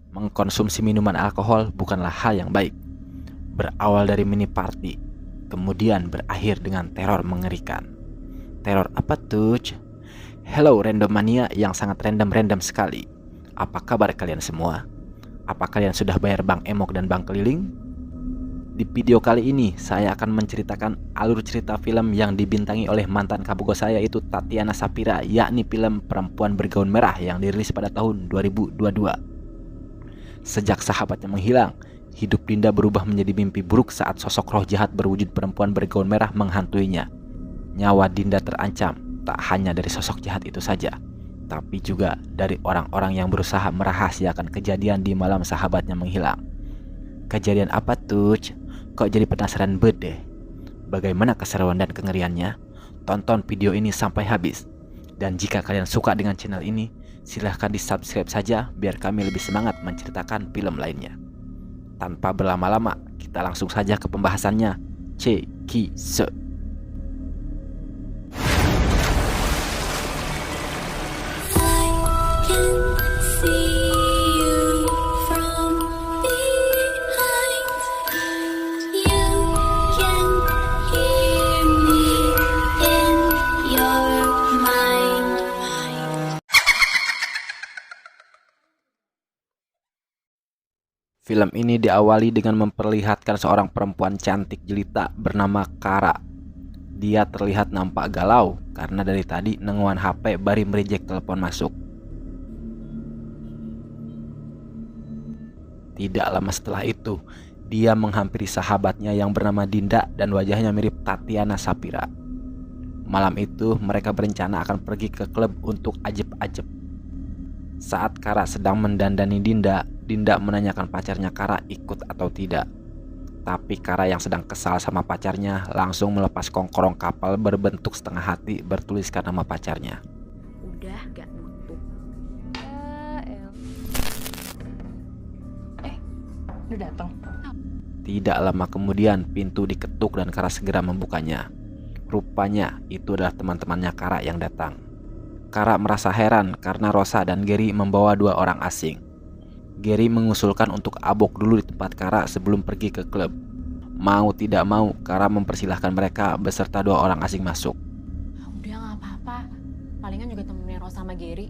Mengkonsumsi minuman alkohol bukanlah hal yang baik. Berawal dari mini party, kemudian berakhir dengan teror mengerikan. Teror apa tuh? Hello random mania yang sangat random sekali. Apa kabar kalian semua? Apa kalian sudah bayar bank emok dan bank keliling? Di video kali ini saya akan menceritakan alur cerita film yang dibintangi oleh mantan kabogo saya itu Tatiana Shapira, yakni film Perempuan Bergaun Merah yang dirilis pada tahun 2022. Sejak sahabatnya menghilang, hidup Dinda berubah menjadi mimpi buruk saat sosok roh jahat berwujud perempuan bergaun merah menghantuinya. Nyawa Dinda terancam tak hanya dari sosok jahat itu saja, tapi juga dari orang-orang yang berusaha merahasiakan kejadian di malam sahabatnya menghilang. Kejadian apa tuh? Kok jadi penasaran deh? Bagaimana keseruan dan kengeriannya? Tonton video ini sampai habis. Dan jika kalian suka dengan channel ini, silahkan di subscribe saja biar kami lebih semangat menceritakan film lainnya. Tanpa berlama-lama, kita langsung saja ke pembahasannya. Cekise. Film ini diawali dengan memperlihatkan seorang perempuan cantik jelita bernama Kara. Dia terlihat nampak galau karena dari tadi nenguan HP bari mereject telepon masuk. Tidak lama setelah itu, dia menghampiri sahabatnya yang bernama Dinda dan wajahnya mirip Tatiana Shapira. Malam itu mereka berencana akan pergi ke klub untuk ajeb-ajeb. Saat Kara sedang mendandani Dinda, Dinda menanyakan pacarnya Kara ikut atau tidak. Tapi Kara yang sedang kesal sama pacarnya langsung melepas kongkorong kapal berbentuk setengah hati bertuliskan nama pacarnya. Udah gak butuh. Udah datang. Tidak lama kemudian pintu diketuk dan Kara segera membukanya. Rupanya itu adalah teman-temannya Kara yang datang. Kara merasa heran karena Rosa dan Gary membawa dua orang asing. Gary mengusulkan untuk abok dulu di tempat Kara sebelum pergi ke klub. Mau tidak mau, Kara mempersilahkan mereka beserta dua orang asing masuk. Udah gak apa-apa. Palingan juga temennya Rosa sama Gary.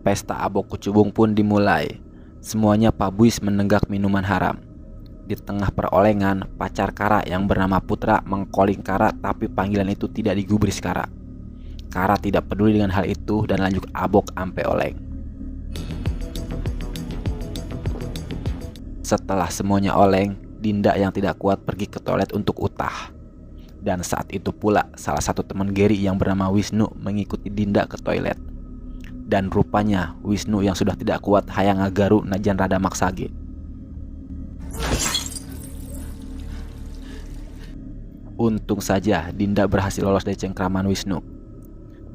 Pesta abok kucubung pun dimulai. Semuanya pabuis menenggak minuman haram. Di tengah perolengan, pacar Kara yang bernama Putra mengkoling Kara, tapi panggilan itu tidak digubris Kara. Kara tidak peduli dengan hal itu dan lanjut abok ampe oleng. Setelah semuanya oleng, Dinda yang tidak kuat pergi ke toilet untuk utah. Dan saat itu pula salah satu teman Gary yang bernama Wisnu mengikuti Dinda ke toilet. Dan rupanya Wisnu yang sudah tidak kuat hayang ngagaru najan rada maksage. Untung saja Dinda berhasil lolos dari cengkraman Wisnu.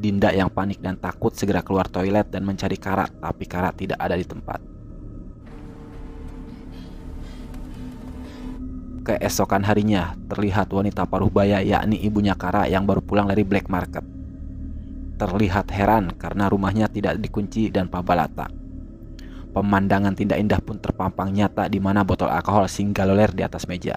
Dinda yang panik dan takut segera keluar toilet dan mencari Kara, tapi Kara tidak ada di tempat. Keesokan harinya, terlihat wanita paruh baya yakni ibunya Kara yang baru pulang dari black market. Terlihat heran karena rumahnya tidak dikunci dan pabalata. Pemandangan tidak indah pun terpampang nyata di mana botol alkohol singgah loler di atas meja.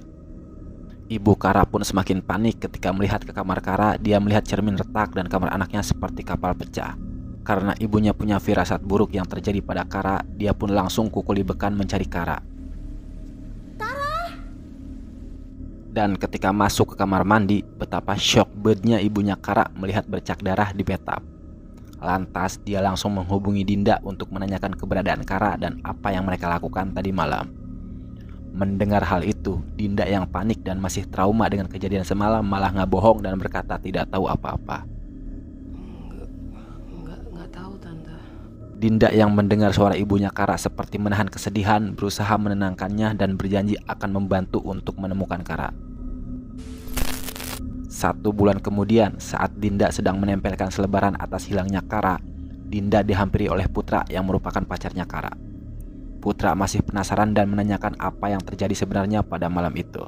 Ibu Kara pun semakin panik ketika melihat ke kamar Kara. Dia melihat cermin retak dan kamar anaknya seperti kapal pecah. Karena ibunya punya firasat buruk yang terjadi pada Kara, dia pun langsung kukuli bekan mencari Kara. Dan ketika masuk ke kamar mandi, betapa shock bednya ibunya Kara melihat bercak darah di bathtub. Lantas dia langsung menghubungi Dinda untuk menanyakan keberadaan Kara dan apa yang mereka lakukan tadi malam. Mendengar hal itu, Dinda yang panik dan masih trauma dengan kejadian semalam malah ngabohong dan berkata tidak tahu apa-apa. Enggak tahu tante. Dinda yang mendengar suara ibunya Kara seperti menahan kesedihan berusaha menenangkannya dan berjanji akan membantu untuk menemukan Kara. 1 bulan kemudian, saat Dinda sedang menempelkan selebaran atas hilangnya Kara, Dinda dihampiri oleh Putra yang merupakan pacarnya Kara. Putra masih penasaran dan menanyakan apa yang terjadi sebenarnya pada malam itu.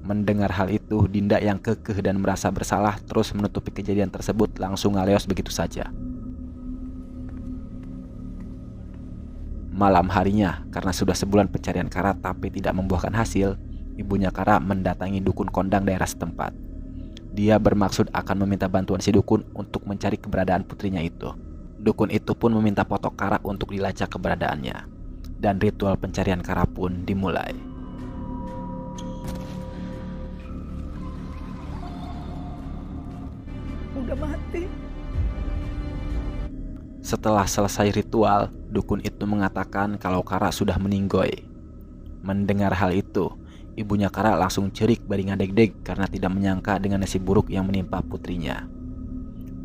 Mendengar hal itu, Dinda yang kekeh dan merasa bersalah terus menutupi kejadian tersebut langsung ngaleos begitu saja. Malam harinya, karena sudah sebulan pencarian Kara tapi tidak membuahkan hasil, ibunya Kara mendatangi dukun kondang daerah setempat. Dia bermaksud akan meminta bantuan si dukun untuk mencari keberadaan putrinya itu. Dukun itu pun meminta foto Kara untuk dilacak keberadaannya. Dan ritual pencarian Kara pun dimulai. Udah mati. Setelah selesai ritual, dukun itu mengatakan kalau Kara sudah meninggoy. Mendengar hal itu, ibunya Kara langsung cerik beringadeg-deg karena tidak menyangka dengan nasib buruk yang menimpa putrinya.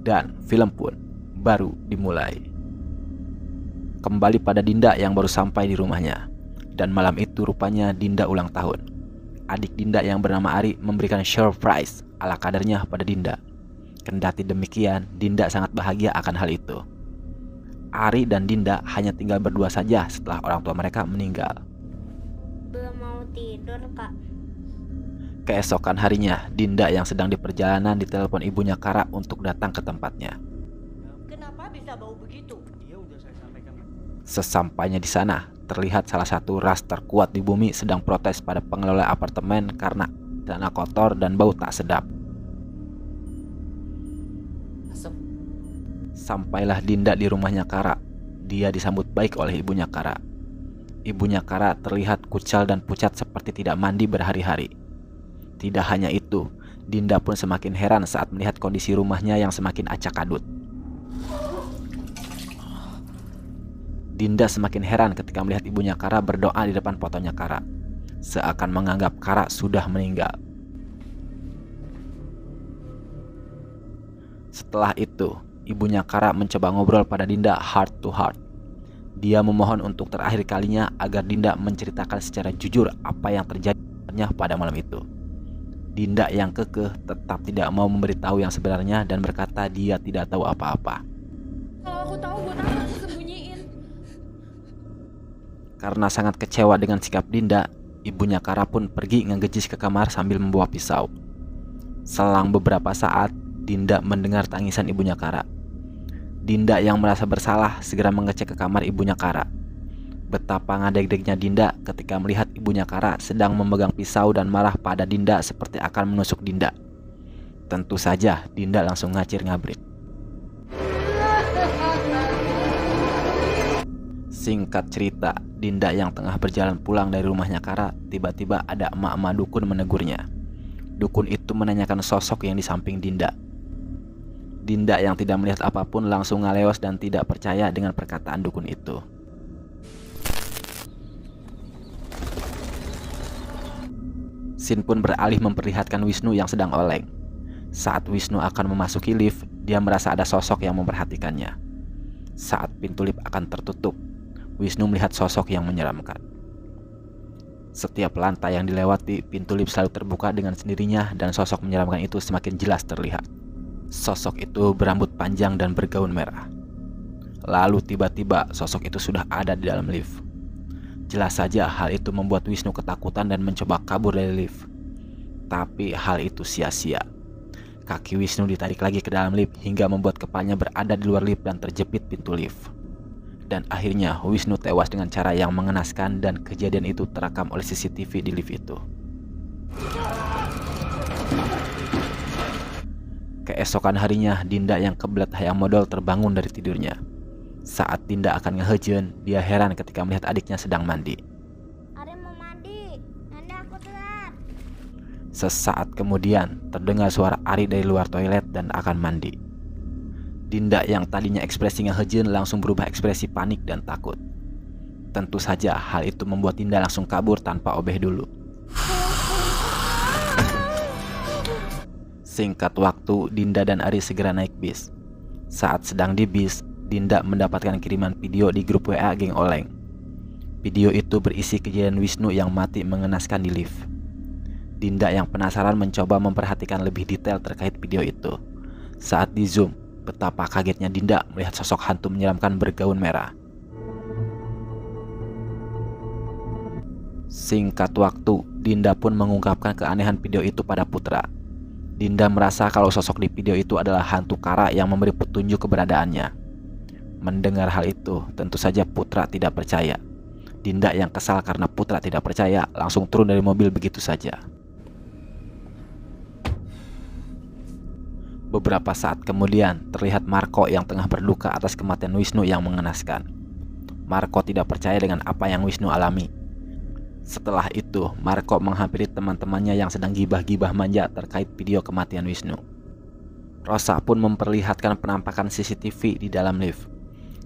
Dan film pun baru dimulai. Kembali pada Dinda yang baru sampai di rumahnya. Dan malam itu rupanya Dinda ulang tahun. Adik Dinda yang bernama Ari memberikan surprise ala kadarnya pada Dinda. Kendati demikian, Dinda sangat bahagia akan hal itu. Ari dan Dinda hanya tinggal berdua saja setelah orang tua mereka meninggal. Belum mau tidur, Kak. Keesokan harinya, Dinda yang sedang di perjalanan ditelepon ibunya Kara untuk datang ke tempatnya. Kenapa bisa bau begitu? Iya, udah saya sampaikan. Sesampainya di sana, terlihat salah satu ras terkuat di bumi sedang protes pada pengelola apartemen karena tanah kotor dan bau tak sedap. Masuk. Sampailah Dinda di rumahnya Kara. Dia disambut baik oleh ibunya Kara. Ibunya Kara terlihat kucal dan pucat seperti tidak mandi berhari-hari. Tidak hanya itu, Dinda pun semakin heran saat melihat kondisi rumahnya yang semakin acak adut. Dinda semakin heran ketika melihat ibunya Kara berdoa di depan fotonya Kara, seakan menganggap Kara sudah meninggal. Setelah itu, ibunya Kara mencoba ngobrol pada Dinda heart to heart. Dia memohon untuk terakhir kalinya agar Dinda menceritakan secara jujur apa yang terjadi pada malam itu. Dinda yang kekeh tetap tidak mau memberitahu yang sebenarnya dan berkata dia tidak tahu apa-apa. Kalau aku tahu buat apa aku sembunyiin? Karena sangat kecewa dengan sikap Dinda, ibunya Kara pun pergi ngegejis ke kamar sambil membawa pisau. Selang beberapa saat, Dinda mendengar tangisan ibunya Kara. Dinda yang merasa bersalah segera mengecek ke kamar ibunya Kara. Betapa ngadeg-degnya Dinda ketika melihat ibunya Kara sedang memegang pisau dan marah pada Dinda seperti akan menusuk Dinda. Tentu saja Dinda langsung ngacir-ngabrik. Singkat cerita, Dinda yang tengah berjalan pulang dari rumahnya Kara, tiba-tiba ada emak-emak dukun menegurnya. Dukun itu menanyakan sosok yang di samping Dinda. Dinda yang tidak melihat apapun langsung ngaleos dan tidak percaya dengan perkataan dukun itu. Sin pun beralih memperlihatkan Wisnu yang sedang oleng. Saat Wisnu akan memasuki lift, dia merasa ada sosok yang memperhatikannya. Saat pintu lift akan tertutup, Wisnu melihat sosok yang menyeramkan. Setiap lantai yang dilewati, pintu lift selalu terbuka dengan sendirinya dan sosok menyeramkan itu semakin jelas terlihat. Sosok itu berambut panjang dan bergaun merah. Lalu tiba-tiba sosok itu sudah ada di dalam lift. Jelas saja hal itu membuat Wisnu ketakutan dan mencoba kabur dari lift. Tapi hal itu sia-sia. Kaki Wisnu ditarik lagi ke dalam lift hingga membuat kepalanya berada di luar lift dan terjepit pintu lift. Dan akhirnya Wisnu tewas dengan cara yang mengenaskan dan kejadian itu terekam oleh CCTV di lift itu. Keesokan harinya, Dinda yang kebelet hayang modal terbangun dari tidurnya. Saat Dinda akan ngehejen, dia heran ketika melihat adiknya sedang mandi. Ari mau mandi, nanti aku telat. Sesaat kemudian, terdengar suara Ari dari luar toilet dan akan mandi. Dinda yang tadinya ekspresi ngehejen langsung berubah ekspresi panik dan takut. Tentu saja hal itu membuat Dinda langsung kabur tanpa obeh dulu. Singkat waktu, Dinda dan Ari segera naik bis. Saat sedang di bis, Dinda mendapatkan kiriman video di grup WA geng Oleng. Video itu berisi kejadian Wisnu yang mati mengenaskan di lift. Dinda yang penasaran mencoba memperhatikan lebih detail terkait video itu. Saat di zoom, betapa kagetnya Dinda melihat sosok hantu menyeramkan bergaun merah. Singkat waktu, Dinda pun mengungkapkan keanehan video itu pada Putra. Dinda merasa kalau sosok di video itu adalah hantu Kara yang memberi petunjuk keberadaannya. Mendengar hal itu, tentu saja Putra tidak percaya. Dinda yang kesal karena Putra tidak percaya langsung turun dari mobil begitu saja. Beberapa saat kemudian, terlihat Marco yang tengah berduka atas kematian Wisnu yang mengenaskan. Marco tidak percaya dengan apa yang Wisnu alami. Setelah itu, Marco menghampiri teman-temannya yang sedang gibah-gibah manja terkait video kematian Wisnu. Rosa pun memperlihatkan penampakan CCTV di dalam lift.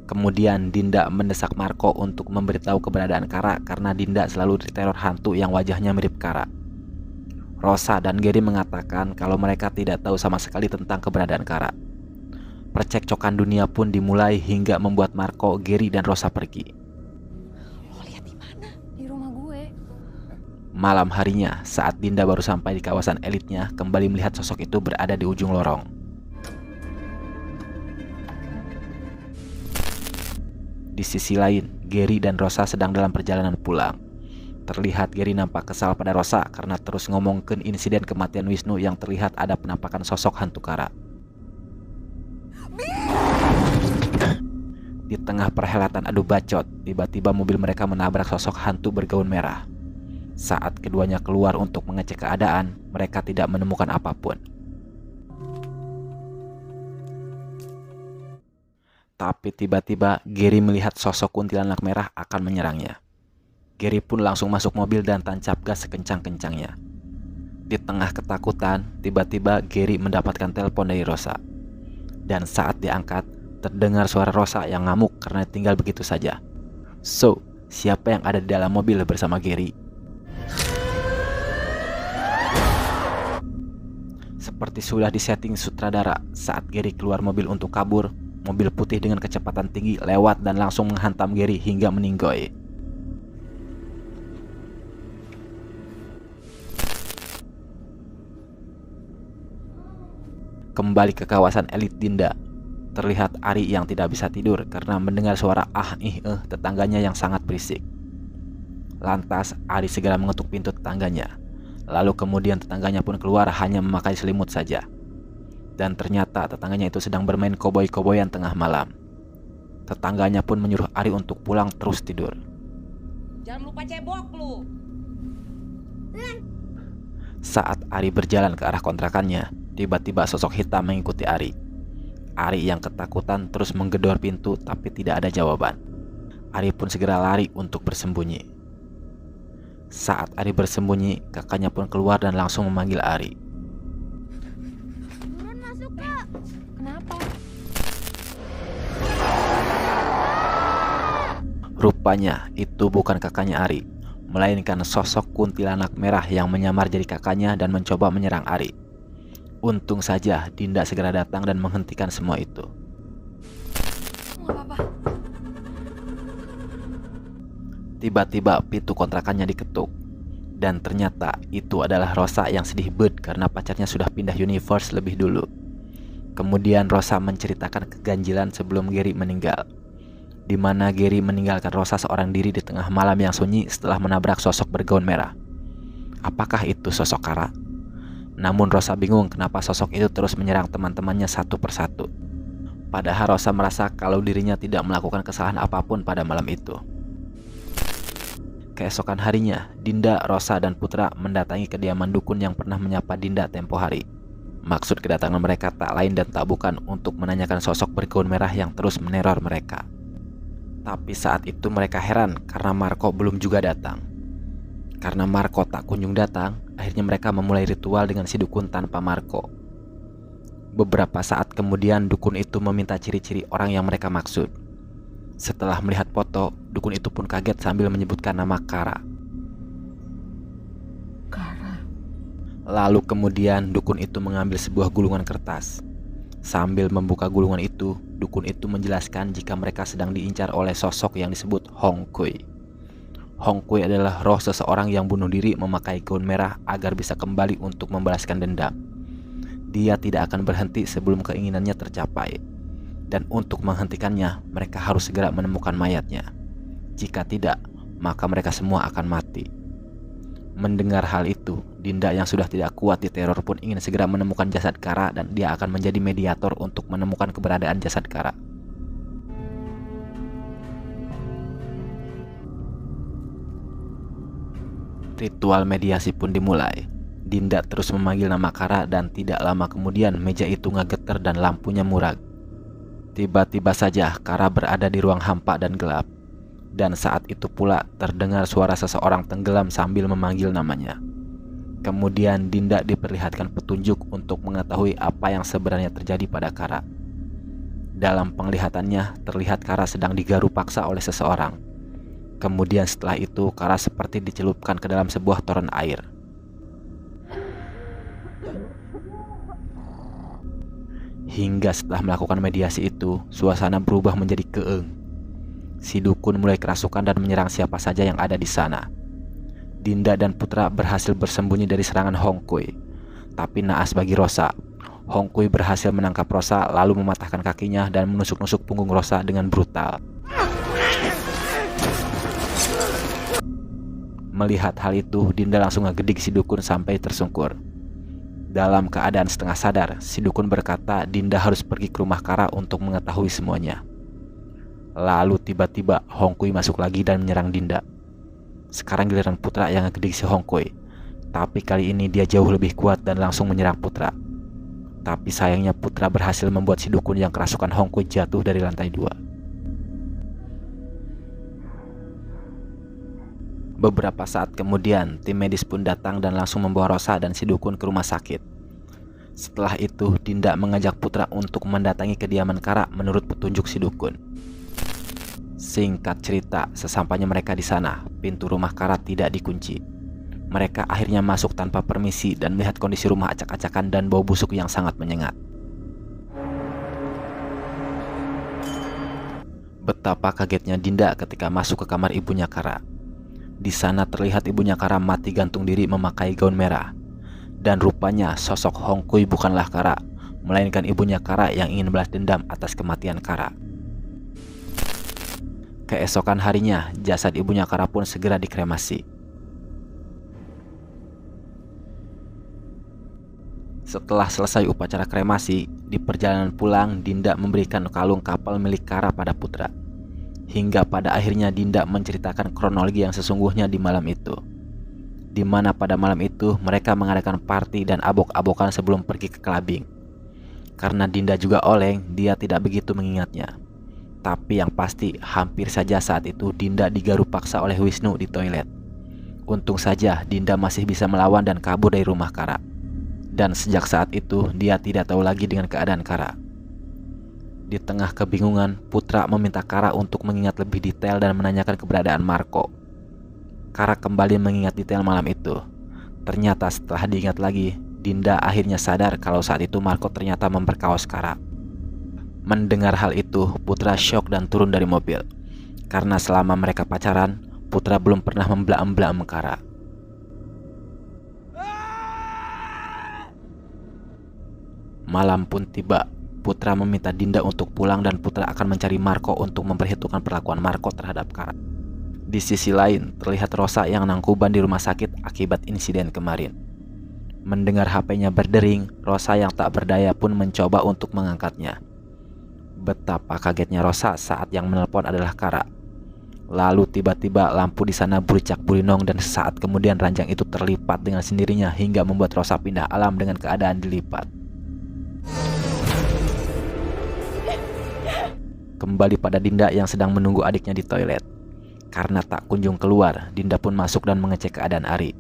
Kemudian Dinda mendesak Marco untuk memberitahu keberadaan Kara karena Dinda selalu diteror hantu yang wajahnya mirip Kara. Rosa dan Gary mengatakan kalau mereka tidak tahu sama sekali tentang keberadaan Kara. Percekcokan dunia pun dimulai hingga membuat Marco, Gary, dan Rosa pergi. Lo lihat di mana? Di rumah gue. Malam harinya, saat Dinda baru sampai di kawasan elitnya, kembali melihat sosok itu berada di ujung lorong. Di sisi lain, Gary dan Rosa sedang dalam perjalanan pulang. Terlihat Gary nampak kesal pada Rosa karena terus ngomongin insiden kematian Wisnu yang terlihat ada penampakan sosok hantu Kara. Di tengah perhelatan adu bacot, tiba-tiba mobil mereka menabrak sosok hantu bergaun merah. Saat keduanya keluar untuk mengecek keadaan, mereka tidak menemukan apapun. Tapi tiba-tiba Gary melihat sosok kuntilanak merah akan menyerangnya. Gary pun langsung masuk mobil dan tancap gas sekencang-kencangnya. Di tengah ketakutan, tiba-tiba Gary mendapatkan telepon dari Rosa. Dan saat diangkat, terdengar suara Rosa yang ngamuk karena tinggal begitu saja. So, siapa yang ada di dalam mobil bersama Gary? Seperti sudah disetting sutradara, saat Gary keluar mobil untuk kabur, mobil putih dengan kecepatan tinggi lewat dan langsung menghantam Gary hingga meninggoy. Kembali ke kawasan elit Dinda, terlihat Ari yang tidak bisa tidur karena mendengar suara tetangganya yang sangat berisik. Lantas Ari segera mengetuk pintu tetangganya. Lalu kemudian tetangganya pun keluar hanya memakai selimut saja. Dan ternyata tetangganya itu sedang bermain koboi-koboyan tengah malam. Tetangganya pun menyuruh Ari untuk pulang terus tidur. Jangan lupa cebok lu. Saat Ari berjalan ke arah kontrakannya, tiba-tiba sosok hitam mengikuti Ari. Ari yang ketakutan terus menggedor pintu tapi tidak ada jawaban. Ari pun segera lari untuk bersembunyi. Saat Ari bersembunyi, kakaknya pun keluar dan langsung memanggil Ari. Buruan masuk, Kak. Kenapa? Rupanya itu bukan kakaknya Ari, melainkan sosok kuntilanak merah yang menyamar jadi kakaknya dan mencoba menyerang Ari. Untung saja Dinda segera datang dan menghentikan semua itu. Nggak apa-apa. Tiba-tiba pintu kontrakannya diketuk. Dan ternyata itu adalah Rosa yang sedih banget karena pacarnya sudah pindah universe lebih dulu. Kemudian Rosa menceritakan keganjilan sebelum Gary meninggal, di mana Gary meninggalkan Rosa seorang diri di tengah malam yang sunyi setelah menabrak sosok bergaun merah. Apakah itu sosok Kara? Namun Rosa bingung kenapa sosok itu terus menyerang teman-temannya satu persatu. Padahal Rosa merasa kalau dirinya tidak melakukan kesalahan apapun pada malam itu. Keesokan harinya, Dinda, Rosa, dan Putra mendatangi kediaman dukun yang pernah menyapa Dinda tempo hari. Maksud kedatangan mereka tak lain dan tak bukan untuk menanyakan sosok bergaun merah yang terus meneror mereka. Tapi saat itu mereka heran karena Marco belum juga datang. Karena Marco tak kunjung datang, akhirnya mereka memulai ritual dengan si dukun tanpa Marco. Beberapa saat kemudian dukun itu meminta ciri-ciri orang yang mereka maksud. Setelah melihat foto, dukun itu pun kaget sambil menyebutkan nama Kara. Kara. Lalu kemudian dukun itu mengambil sebuah gulungan kertas. Sambil membuka gulungan itu, dukun itu menjelaskan jika mereka sedang diincar oleh sosok yang disebut Hong Kui. Hong Kui adalah roh seseorang yang bunuh diri memakai gaun merah agar bisa kembali untuk membalaskan dendam. Dia tidak akan berhenti sebelum keinginannya tercapai. Dan untuk menghentikannya, mereka harus segera menemukan mayatnya. Jika tidak, maka mereka semua akan mati. Mendengar hal itu, Dinda yang sudah tidak kuat diteror pun ingin segera menemukan jasad Kara dan dia akan menjadi mediator untuk menemukan keberadaan jasad Kara. Ritual mediasi pun dimulai. Dinda terus memanggil nama Kara dan tidak lama kemudian meja itu ngegeter dan lampunya murag. Tiba-tiba saja Kara berada di ruang hampa dan gelap. Dan saat itu pula terdengar suara seseorang tenggelam sambil memanggil namanya. Kemudian Dinda diperlihatkan petunjuk untuk mengetahui apa yang sebenarnya terjadi pada Kara. Dalam penglihatannya terlihat Kara sedang digaru paksa oleh seseorang. Kemudian setelah itu Kara seperti dicelupkan ke dalam sebuah toren air. Hingga setelah melakukan mediasi itu, suasana berubah menjadi keeng. Si dukun mulai kerasukan dan menyerang siapa saja yang ada di sana. Dinda dan Putra berhasil bersembunyi dari serangan Hong Kui. Tapi naas bagi Rosa, Hong Kui berhasil menangkap Rosa lalu mematahkan kakinya dan menusuk-nusuk punggung Rosa dengan brutal. Melihat hal itu, Dinda langsung ngegedik si dukun sampai tersungkur. Dalam keadaan setengah sadar, si dukun berkata Dinda harus pergi ke rumah Kara untuk mengetahui semuanya. Lalu tiba-tiba Hong Kui masuk lagi dan menyerang Dinda. Sekarang giliran Putra yang ngegedik si Hong Kui. Tapi kali ini dia jauh lebih kuat dan langsung menyerang Putra. Tapi sayangnya Putra berhasil membuat si dukun yang kerasukan Hong Kui jatuh dari lantai 2. Beberapa saat kemudian, tim medis pun datang dan langsung membawa Rosa dan si dukun ke rumah sakit. Setelah itu, Dinda mengajak Putra untuk mendatangi kediaman Kara menurut petunjuk si dukun. Singkat cerita, sesampainya mereka di sana, pintu rumah Kara tidak dikunci. Mereka akhirnya masuk tanpa permisi dan melihat kondisi rumah acak-acakan dan bau busuk yang sangat menyengat. Betapa kagetnya Dinda ketika masuk ke kamar ibunya Kara. Di sana terlihat ibunya Kara mati gantung diri memakai gaun merah. Dan rupanya sosok Hong Kui bukanlah Kara, melainkan ibunya Kara yang ingin balas dendam atas kematian Kara. Keesokan harinya, jasad ibunya Kara pun segera dikremasi. Setelah selesai upacara kremasi, di perjalanan pulang Dinda memberikan kalung kapal milik Kara pada Putra. Hingga pada akhirnya Dinda menceritakan kronologi yang sesungguhnya di malam itu. Di mana pada malam itu mereka mengadakan party dan abok-abokan sebelum pergi ke clubbing. Karena Dinda juga oleng, dia tidak begitu mengingatnya. Tapi yang pasti hampir saja saat itu Dinda digaru paksa oleh Wisnu di toilet. Untung saja Dinda masih bisa melawan dan kabur dari rumah Kara. Dan sejak saat itu dia tidak tahu lagi dengan keadaan Kara. Di tengah kebingungan, Putra meminta Kara untuk mengingat lebih detail dan menanyakan keberadaan Marco. Kara kembali mengingat detail malam itu. Ternyata setelah diingat lagi, Dinda akhirnya sadar kalau saat itu Marco ternyata memperkaos Kara. Mendengar hal itu, Putra syok dan turun dari mobil. Karena selama mereka pacaran, Putra belum pernah membela-bela Kara. Malam pun tiba. Putra meminta Dinda untuk pulang dan Putra akan mencari Marco untuk memperhitungkan perlakuan Marco terhadap Kara. Di sisi lain, terlihat Rosa yang nangkuban di rumah sakit akibat insiden kemarin. Mendengar HP-nya berdering, Rosa yang tak berdaya pun mencoba untuk mengangkatnya. Betapa kagetnya Rosa saat yang menelpon adalah Kara. Lalu tiba-tiba lampu di sana bercak-bulinong dan sesaat kemudian ranjang itu terlipat dengan sendirinya hingga membuat Rosa pindah alam dengan keadaan dilipat. Kembali pada Dinda yang sedang menunggu adiknya di toilet. Karena tak kunjung keluar, Dinda pun masuk dan mengecek keadaan Ari.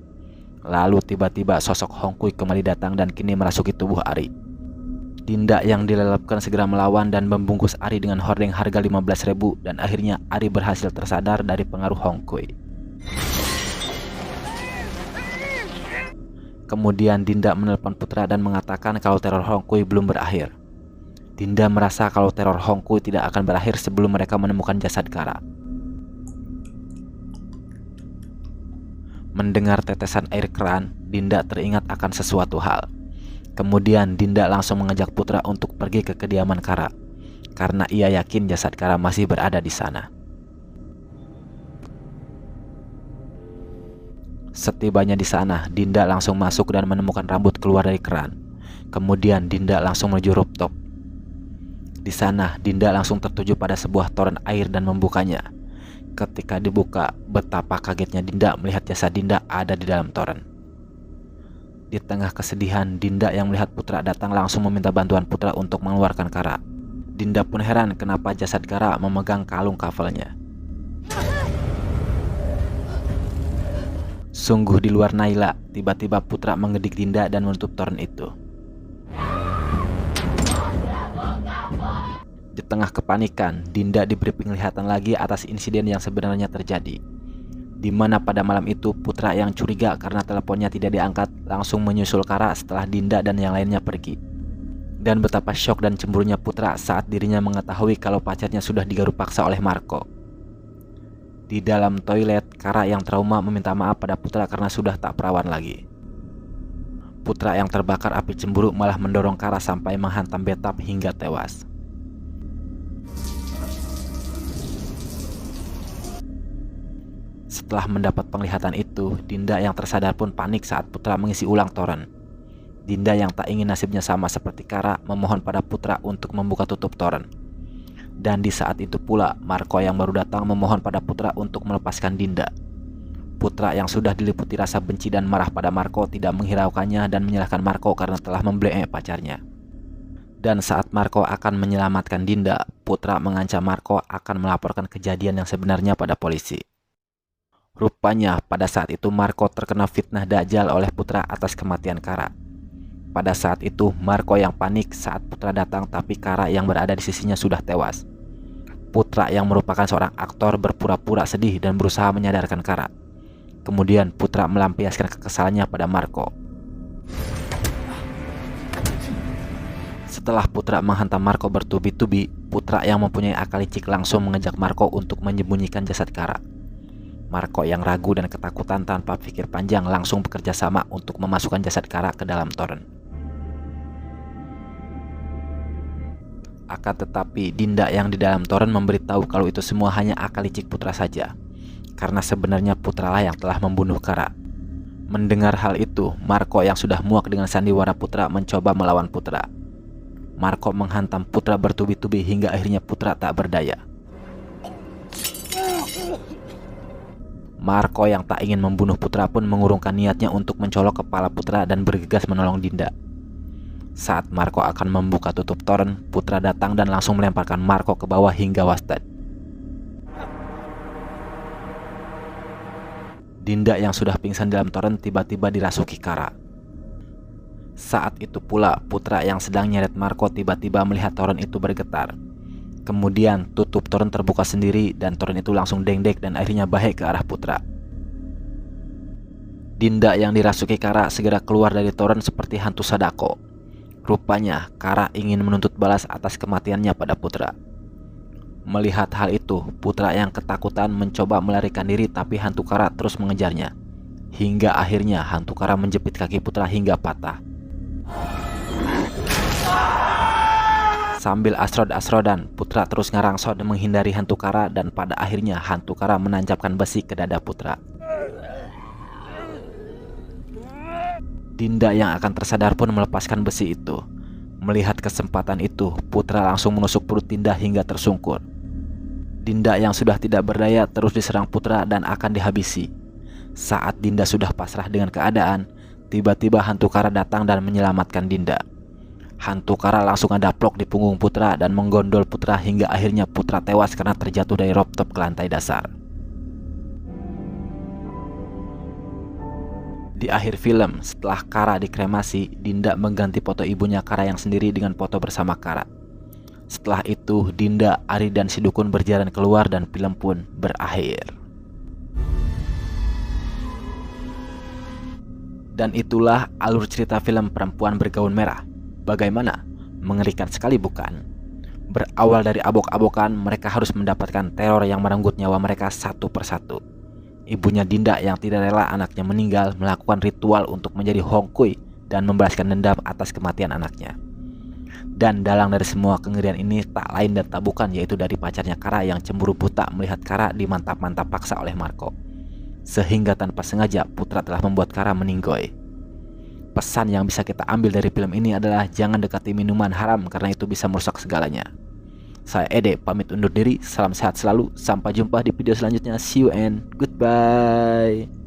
Lalu tiba-tiba sosok Hong Kui kembali datang dan kini merasuki tubuh Ari. Dinda yang dilelapkan segera melawan dan membungkus Ari dengan hordeng harga 15.000 dan akhirnya Ari berhasil tersadar dari pengaruh Hong Kui. Kemudian Dinda menelpon Putra dan mengatakan kalau teror Hong Kui belum berakhir. Dinda merasa kalau teror Hong Kui tidak akan berakhir sebelum mereka menemukan jasad Kara. Mendengar tetesan air keran, Dinda teringat akan sesuatu hal. Kemudian Dinda langsung mengajak Putra untuk pergi ke kediaman Kara, karena ia yakin jasad Kara masih berada di sana. Setibanya di sana, Dinda langsung masuk dan menemukan rambut keluar dari keran. Kemudian Dinda langsung menuju rooftop. Di sana, Dinda langsung tertuju pada sebuah toren air dan membukanya. Ketika dibuka, betapa kagetnya Dinda melihat jasad Dinda ada di dalam toren. Di tengah kesedihan, Dinda yang melihat Putra datang langsung meminta bantuan Putra untuk mengeluarkan Kara. Dinda pun heran kenapa jasad Kara memegang kalung kafelnya. Sungguh di luar Naila, tiba-tiba Putra mengedik Dinda dan menutup toren itu. Di tengah kepanikan, Dinda diberi penglihatan lagi atas insiden yang sebenarnya terjadi, di mana pada malam itu Putra yang curiga karena teleponnya tidak diangkat langsung menyusul Kara setelah Dinda dan yang lainnya pergi. Dan betapa syok dan cemburunya Putra saat dirinya mengetahui kalau pacarnya sudah digaruk paksa oleh Marco. Di dalam toilet, Kara yang trauma meminta maaf pada Putra karena sudah tak perawan lagi. Putra yang terbakar api cemburu malah mendorong Kara sampai menghantam bathtub hingga tewas. Setelah mendapat penglihatan itu, Dinda yang tersadar pun panik saat Putra mengisi ulang toren. Dinda yang tak ingin nasibnya sama seperti Kara memohon pada Putra untuk membuka tutup toren. Dan di saat itu pula, Marco yang baru datang memohon pada Putra untuk melepaskan Dinda. Putra yang sudah diliputi rasa benci dan marah pada Marco tidak menghiraukannya dan menyalahkan Marco karena telah membelenggu pacarnya. Dan saat Marco akan menyelamatkan Dinda, Putra mengancam Marco akan melaporkan kejadian yang sebenarnya pada polisi. Rupanya pada saat itu Marco terkena fitnah Dajjal oleh Putra atas kematian Kara. Pada saat itu Marco yang panik saat Putra datang, tapi Kara yang berada di sisinya sudah tewas. Putra yang merupakan seorang aktor berpura-pura sedih dan berusaha menyadarkan Kara. Kemudian Putra melampiaskan kekesalannya pada Marco. Setelah Putra menghantam Marco bertubi-tubi, Putra yang mempunyai akal licik langsung mengajak Marco untuk menyembunyikan jasad Kara. Marco yang ragu dan ketakutan tanpa pikir panjang langsung bekerja sama untuk memasukkan jasad Kara ke dalam toren. Akan tetapi Dinda yang di dalam toren memberitahu kalau itu semua hanya akal licik Putra saja, karena sebenarnya Putralah yang telah membunuh Kara. Mendengar hal itu, Marco yang sudah muak dengan sandiwara Putra mencoba melawan Putra. Marco menghantam Putra bertubi-tubi hingga akhirnya Putra tak berdaya. Marco yang tak ingin membunuh Putra pun mengurungkan niatnya untuk mencolok kepala Putra dan bergegas menolong Dinda. Saat Marco akan membuka tutup toren, Putra datang dan langsung melemparkan Marco ke bawah hingga wastad. Dinda yang sudah pingsan dalam toren tiba-tiba dirasuki Kara. Saat itu pula Putra yang sedang nyeret Marco tiba-tiba melihat toren itu bergetar. Kemudian tutup toren terbuka sendiri dan toren itu langsung dengdek dan akhirnya bahek ke arah Putra. Dinda yang dirasuki Kara segera keluar dari toren seperti hantu Sadako. Rupanya Kara ingin menuntut balas atas kematiannya pada Putra. Melihat hal itu, Putra yang ketakutan mencoba melarikan diri tapi hantu Kara terus mengejarnya. Hingga akhirnya hantu Kara menjepit kaki Putra hingga patah. Sambil asrod-asrodan, Putra terus ngarangsod menghindari hantu Kara dan pada akhirnya hantu Kara menancapkan besi ke dada Putra. Dinda yang akan tersadar pun melepaskan besi itu. Melihat kesempatan itu, Putra langsung menusuk perut Dinda hingga tersungkur. Dinda yang sudah tidak berdaya terus diserang Putra dan akan dihabisi. Saat Dinda sudah pasrah dengan keadaan, tiba-tiba hantu Kara datang dan menyelamatkan Dinda. Hantu Kara langsung adaplok di punggung Putra dan menggondol Putra hingga akhirnya Putra tewas karena terjatuh dari rooftop ke lantai dasar. Di akhir film, setelah Kara dikremasi, Dinda mengganti foto ibunya Kara yang sendiri dengan foto bersama Kara. Setelah itu, Dinda, Ari, dan si dukun berjalan keluar dan film pun berakhir. Dan itulah alur cerita film Perempuan Bergaun Merah. Bagaimana? Mengerikan sekali bukan? Berawal dari abok-abokan, mereka harus mendapatkan teror yang merenggut nyawa mereka satu persatu. Ibunya Dinda yang tidak rela anaknya meninggal melakukan ritual untuk menjadi Hongkui dan membalaskan dendam atas kematian anaknya. Dan dalang dari semua kengerian ini tak lain dan tak bukan yaitu dari pacarnya Kara yang cemburu buta melihat Kara dimantap-mantap paksa oleh Marco. Sehingga tanpa sengaja Putra telah membuat Kara meninggoy. Pesan yang bisa kita ambil dari film ini adalah jangan dekati minuman haram karena itu bisa merusak segalanya. Saya Ede pamit undur diri. Salam sehat selalu. Sampai jumpa di video selanjutnya. See you and goodbye.